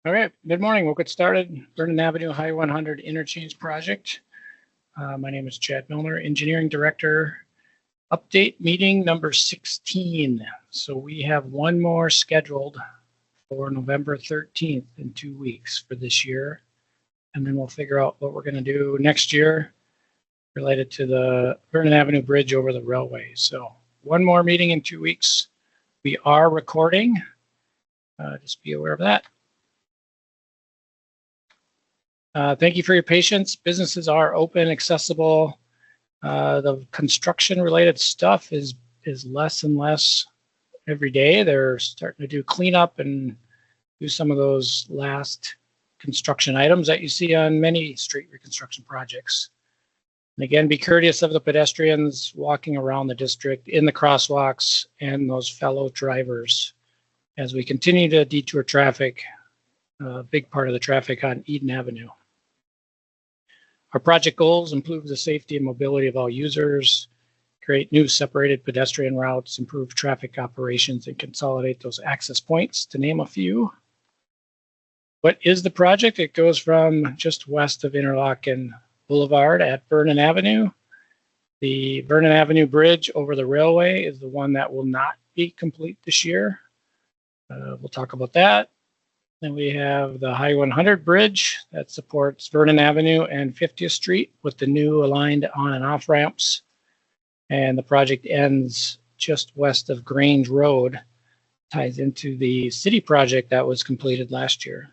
All right, good morning. We'll get started. Vernon Avenue High 100 Interchange Project. My name is Chad Milner, Engineering Director. Update meeting number 16. So we have one more scheduled for November 13th in 2 weeks for this year. And then we'll figure out what we're going to do next year related to the Vernon Avenue Bridge over the railway. So one more meeting in 2 weeks. We are recording. Just be aware of that. Thank you for your patience. Businesses are open, accessible. The construction-related stuff is less and less every day. They're starting to do cleanup and do some of those last construction items that you see on many street reconstruction projects. And again, be courteous of the pedestrians walking around the district in the crosswalks and those fellow drivers as we continue to detour traffic, a big part of the traffic on Eden Avenue. Our project goals improve the safety and mobility of all users, create new separated pedestrian routes, improve traffic operations, and consolidate those access points, to name a few. What is the project? It goes from just west of Interlochen Boulevard at Vernon Avenue. The Vernon Avenue Bridge over the railway is the one that will not be complete this year. We'll talk about that. Then we have the High 100 bridge that supports Vernon Avenue and 50th Street with the new aligned on and off ramps. And the project ends just west of Grange Road, ties into the city project that was completed last year.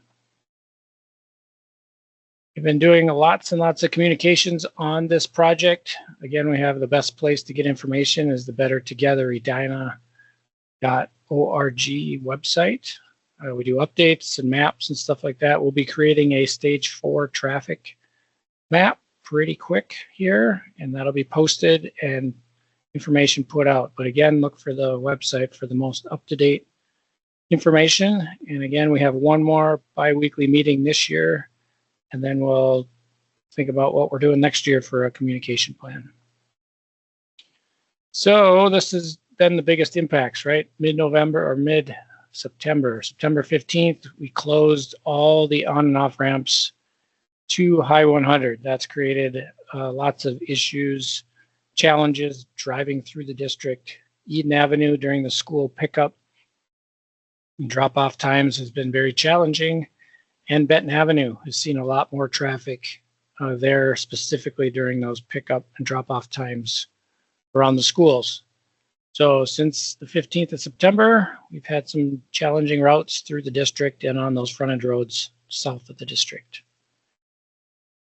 We've been doing lots and lots of communications on this project. Again, we have the best place to get information is the Better Together Edina.org website. We do updates and maps and stuff like that. We'll be creating a stage 4 traffic map pretty quick here, and that'll be posted and information put out. But again, look for the website for the most up-to-date information. And again, we have one more bi-weekly meeting this year, and then we'll think about what we're doing next year for a communication plan. So this is then the biggest impacts, right? Mid-November or September 15th, we closed all the on and off ramps to High 100. That's created lots of issues, challenges driving through the district. Eden Avenue during the school pickup and drop-off times has been very challenging. And Benton Avenue has seen a lot more traffic there, specifically during those pickup and drop-off times around the schools. So since the 15th of September, we've had some challenging routes through the district and on those frontage roads south of the district.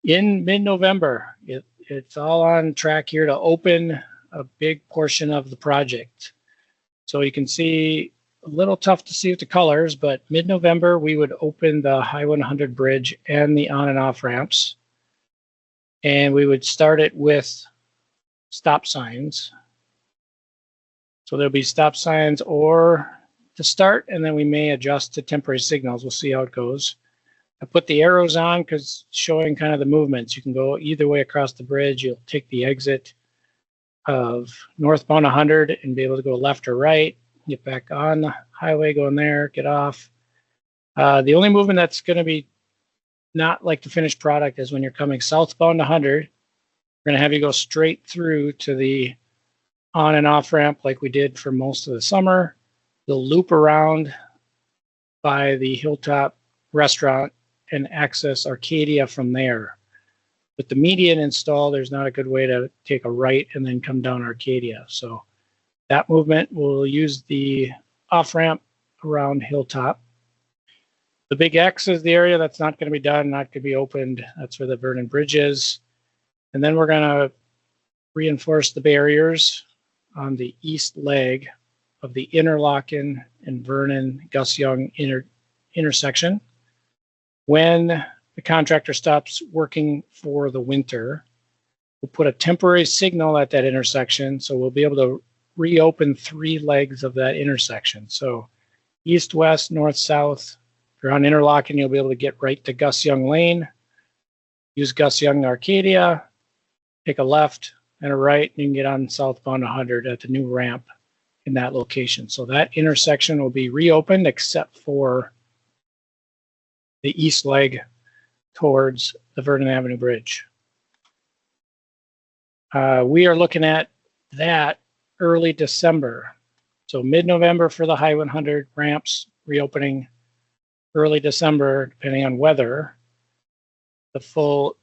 In mid-November, it's all on track here to open a big portion of the project. So you can see, a little tough to see with the colors, but mid-November, we would open the High 100 bridge and the on and off ramps. And we would start it with stop signs. So there'll be stop signs or to start, and then we may adjust to temporary signals. We'll see how it goes. I put the arrows on because showing kind of the movements. You can go either way across the bridge. You'll take the exit of northbound 100 and be able to go left or right, get back on the highway, go in there, get off. The only movement that's going to be not like the finished product is when you're coming southbound 100. We're going to have you go straight through to the on and off ramp like we did for most of the summer. You'll loop around by the Hilltop restaurant and access Arcadia from there. With the median install, there's not a good way to take a right and then come down Arcadia. So that movement will use the off ramp around Hilltop. The big X is the area that's not going to be done, not going to be opened. That's where the Vernon Bridge is. And then we're going to reinforce the barriers on the east leg of the Interlochen and Vernon Gus Young intersection. When the contractor stops working for the winter, we'll put a temporary signal at that intersection, so we'll be able to reopen 3 legs of that intersection. So east, west, north, south. If you're on Interlochen, you'll be able to get right to Gus Young Lane, use Gus Young to Arcadia, take a left and a right, and you can get on southbound 100 at the new ramp in that location. So that intersection will be reopened except for the east leg towards the Vernon Avenue Bridge. We are looking at that early December. So mid-November for the High 100 ramps reopening, early December, depending on weather, the full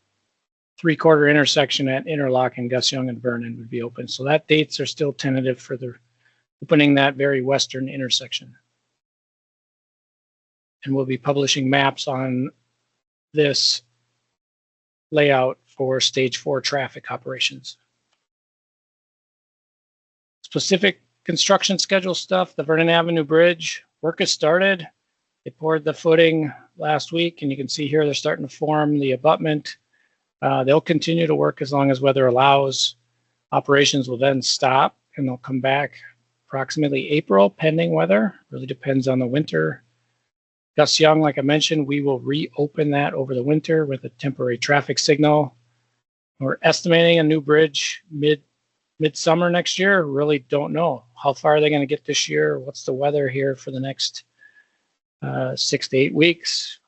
three-quarter intersection at Interlochen, Gus Young, and Vernon would be open. So that dates are still tentative for the opening that very western intersection. And we'll be publishing maps on this layout for stage 4 traffic operations. Specific construction schedule stuff, the Vernon Avenue Bridge, work has started. They poured the footing last week, and you can see here they're starting to form the abutment. They'll continue to work as long as weather allows. Operations will then stop, and they'll come back approximately April, pending weather. Really depends on the winter. Gus Young, like I mentioned, we will reopen that over the winter with a temporary traffic signal. We're estimating a new bridge midsummer next year. Really don't know. How far are they going to get this year? What's the weather here for the next 6 to 8 weeks?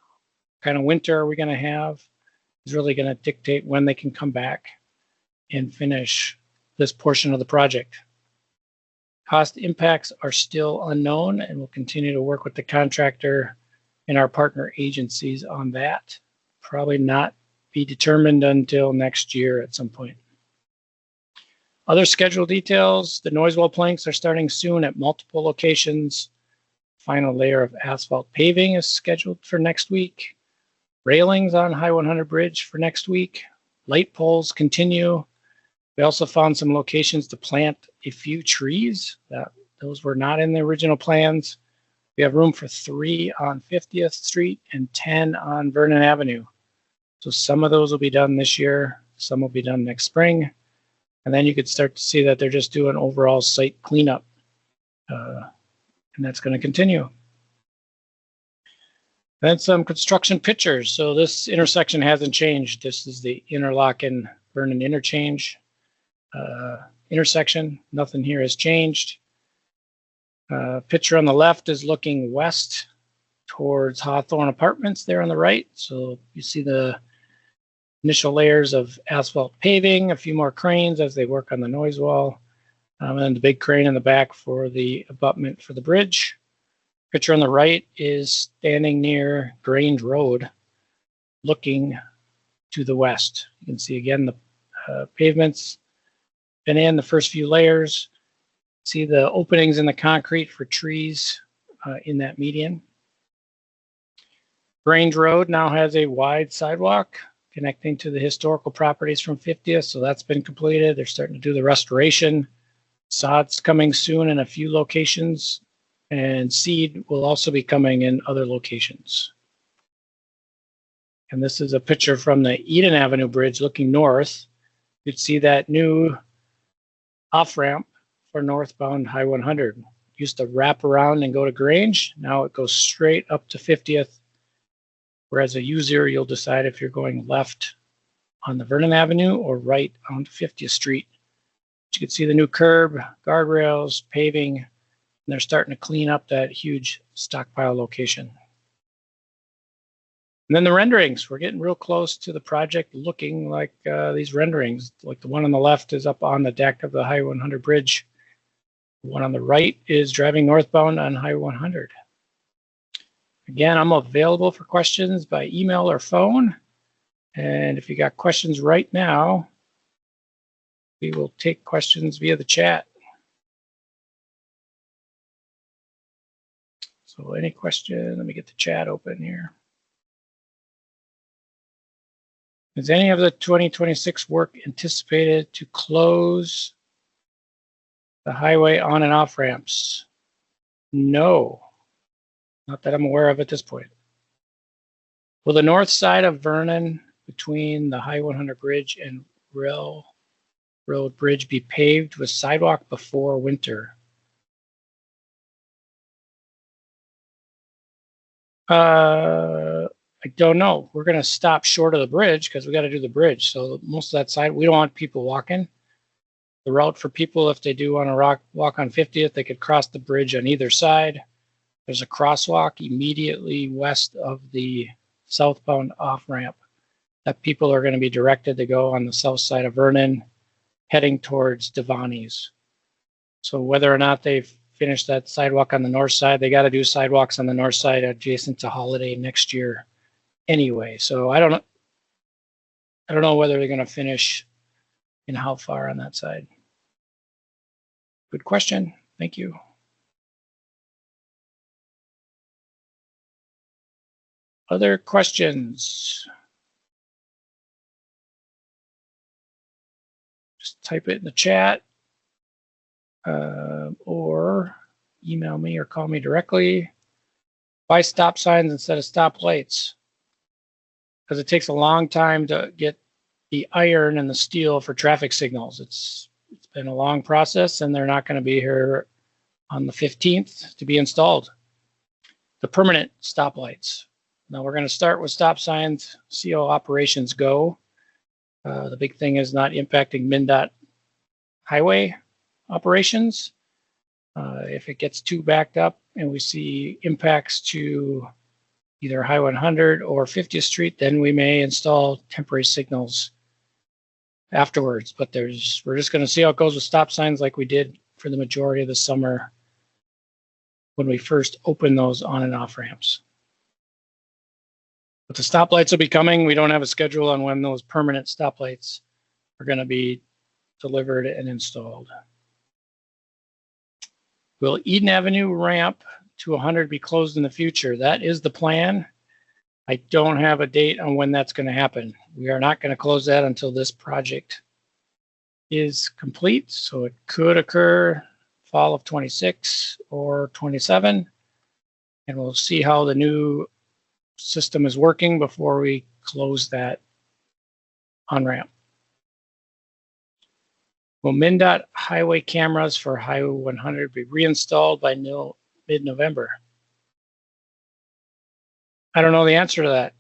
What kind of winter are we going to have? Is really going to dictate when they can come back and finish this portion of the project. Cost impacts are still unknown, and we'll continue to work with the contractor and our partner agencies on that. Probably not be determined until next year at some point. Other schedule details, the noise wall planks are starting soon at multiple locations. Final layer of asphalt paving is scheduled for next week. Railings on High 100 Bridge for next week. Light poles continue. We also found some locations to plant a few trees. Those were not in the original plans. We have room for 3 on 50th Street and 10 on Vernon Avenue. So some of those will be done this year. Some will be done next spring. And then you could start to see that they're just doing overall site cleanup. And that's going to continue. Then some construction pictures. So this intersection hasn't changed. This is the Interlochen Vernon Interchange intersection. Nothing here has changed. Picture on the left is looking west towards Hawthorne Apartments there on the right. So you see the initial layers of asphalt paving, a few more cranes as they work on the noise wall, and then the big crane in the back for the abutment for the bridge. Picture on the right is standing near Grange Road, looking to the west. You can see again the pavements been in the first few layers. See the openings in the concrete for trees in that median. Grange Road now has a wide sidewalk connecting to the historical properties from 50th, so that's been completed. They're starting to do the restoration. Sod's coming soon in a few locations, and seed will also be coming in other locations. And this is a picture from the Eden Avenue Bridge looking north. You'd see that new off-ramp for northbound High 100. Used to wrap around and go to Grange. Now it goes straight up to 50th. Whereas a user, you'll decide if you're going left on the Vernon Avenue or right on 50th Street. You can see the new curb, guardrails, paving, and they're starting to clean up that huge stockpile location. And then the renderings. We're getting real close to the project looking like these renderings. Like the one on the left is up on the deck of the High 100 Bridge. The one on the right is driving northbound on High 100. Again, I'm available for questions by email or phone. And if you got questions right now, we will take questions via the chat. So any question, let me get the chat open here. Is any of the 2026 work anticipated to close the highway on and off ramps? No, not that I'm aware of at this point. Will the north side of Vernon between the High 100 Bridge and Railroad Bridge be paved with sidewalk before winter? I don't know. We're going to stop short of the bridge because we got to do the bridge. So most of that side, we don't want people walking. The route for people, if they do want to walk on 50th, they could cross the bridge on either side. There's a crosswalk immediately west of the southbound off-ramp that people are going to be directed to go on the south side of Vernon, heading towards Devani's. So whether or not they've finished that sidewalk on the north side, they got to do sidewalks on the north side adjacent to Holiday next year anyway. So I don't know whether they're going to finish and how far on that side. Good question. Thank you. Other questions? Just type it in the chat or email me or call me directly. Why stop signs instead of stop lights? Because it takes a long time to get the iron and the steel for traffic signals. It's been a long process, and they're not going to be here on the 15th to be installed. The permanent stoplights. Now we're going to start with stop signs, see how operations go. The big thing is not impacting MnDOT highway operations. If it gets too backed up and we see impacts to either High 100 or 50th Street, then we may install temporary signals afterwards. But we're just going to see how it goes with stop signs like we did for the majority of the summer when we first opened those on and off ramps. But the stoplights will be coming. We don't have a schedule on when those permanent stoplights are going to be delivered and installed. Will Eden Avenue ramp to 100 be closed in the future? That is the plan. I don't have a date on when that's going to happen. We are not going to close that until this project is complete. So it could occur fall of 26 or 27. And we'll see how the new system is working before we close that on-ramp. Will MnDOT highway cameras for Highway 100 be reinstalled by mid-November? I don't know the answer to that.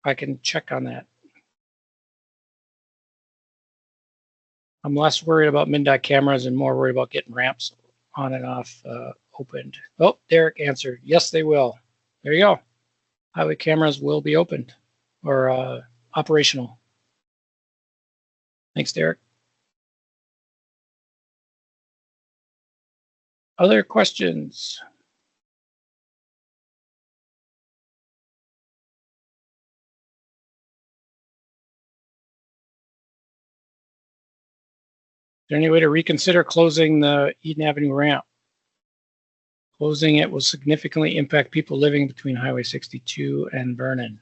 I can check on that. I'm less worried about MnDOT cameras and more worried about getting ramps on and off opened. Oh, Derek answered. Yes, they will. There you go. Highway cameras will be opened or operational. Thanks, Derek. Other questions? Is there any way to reconsider closing the Eden Avenue ramp? Closing it will significantly impact people living between Highway 62 and Vernon.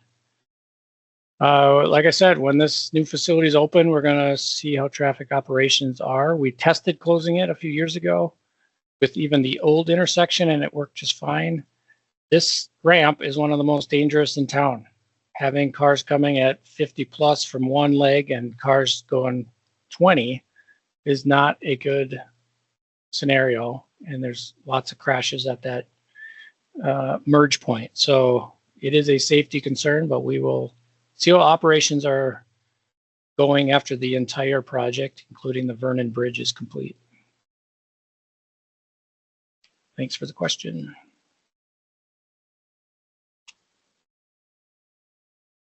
Like I said, when this new facility is open, we're going to see how traffic operations are. We tested closing it a few years ago with even the old intersection, and it worked just fine. This ramp is one of the most dangerous in town. Having cars coming at 50 plus from one leg and cars going 20 is not a good scenario. And there's lots of crashes at that merge point. So it is a safety concern, but we will see how operations are going after the entire project, including the Vernon Bridge is complete. Thanks for the question.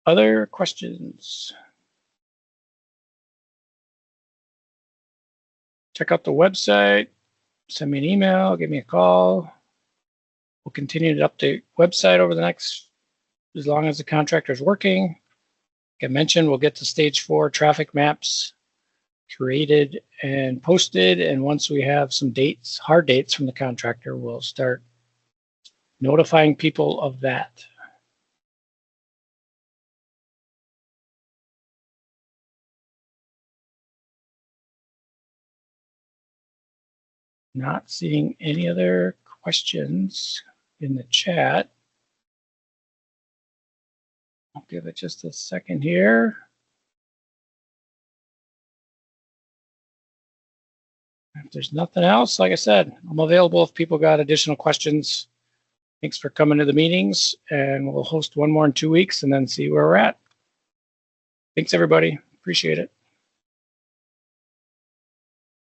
Other questions? Check out the website, send me an email, give me a call. We'll continue to update website over the next, as long as the contractor is working. Like I mentioned, we'll get to stage 4 traffic maps created and posted. And once we have some dates, hard dates from the contractor, we'll start notifying people of that. Not seeing any other questions in the chat. I'll give it just a second here. If there's nothing else, like I said, I'm available if people got additional questions. Thanks for coming to the meetings, and we'll host one more in 2 weeks and then see where we're at. Thanks, everybody. Appreciate it.